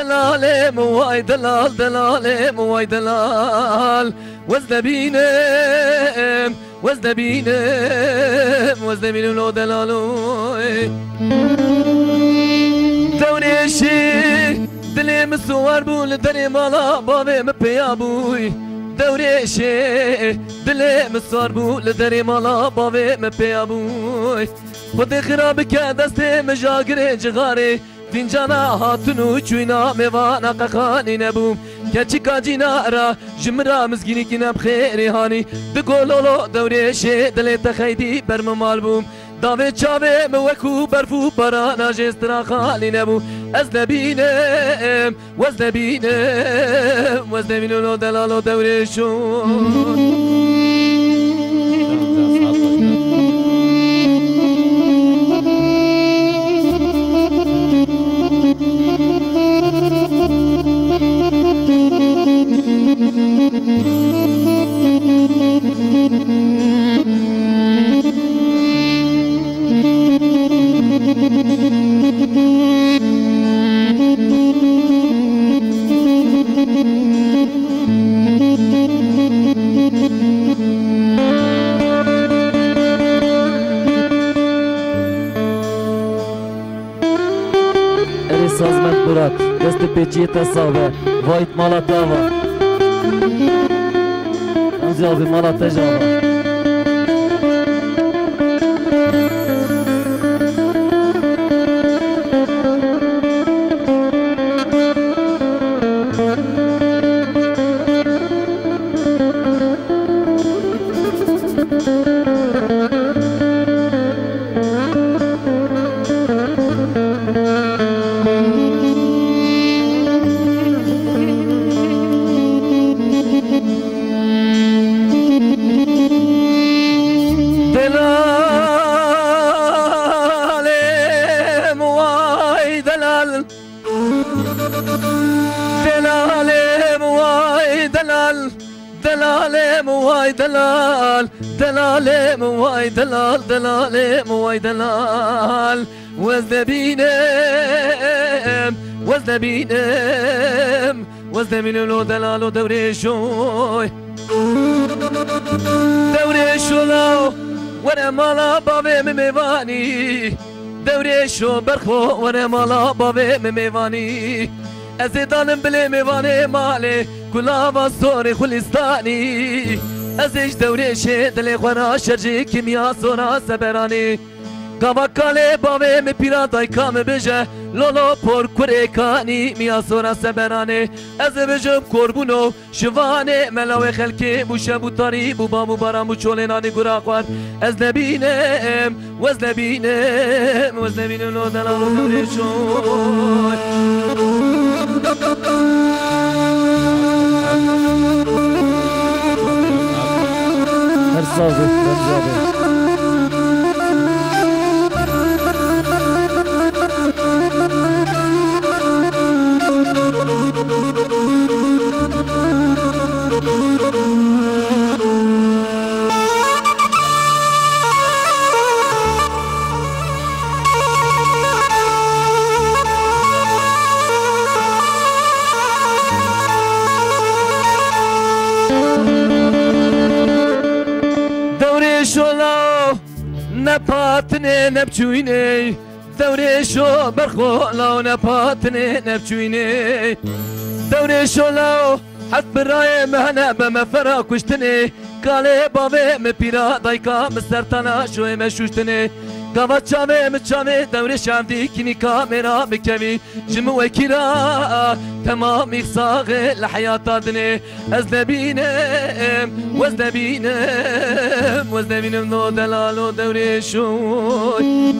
دلال موای دلال دلال موای دلال وزدبینم وزدبینم لو دلالوی دوريشي دلي مسوار بول دني مالا بابي مبيا بوي دوريشي دلي مسوار بول دني مالا بابي مبيا بوي خدي خرابك دستي مجاقري جغاري فنجانا هاتنو چوينا ميوانا قخاني نبوم كاتشي كاجينا را جمرا مزگيني كنا بخيري هاني دقولولو دوريشي دلي تخيدي برم مالبوم داوی چاوی موکو برفو برانا جسترا خالی نبو از نبینم وزنبینم لو دلالو دورشون سازمت برات دست پیچیت ساوه وایت مالا تاوه انزیابی مالا تجاوه دلال موای دلال وزدبینم لو دلالو دورشوی لو ورا مالا بابي ميواني دورشو برخو ورا مالا بابي ميواني ازيدانم بلي ميواني مالي كلها بصوري خلستاني ازيش دورشي دلي خورا شرجي كيميا صورا سبراني Kavakale bave me piratay kame beje Lolo por kurekani miya sora seberane Ez bejum korbuno şivane Melawe xelke bu şebutari Bu bamu baram bu çolenani gurakwar Ez nebinem Vez nebinem Vez nebinem lo delalo durişoy Her sazı benzabe نپاتنه نبچوینه دورشو برخولا نپاتنه نبچوینه دورشو لو حد برای مهنه بمفرا کشتنه کاله باوه مپیرا دایکا مسترتانا شوه مشوشتنه قوات چاوه مچاوه دورش عمدی کنی کامرا مکوی جمو وکیرا تمام اخساغه لحياتا دنه از نبینم وز نبینم وز نبینم نو دلالو دورشوی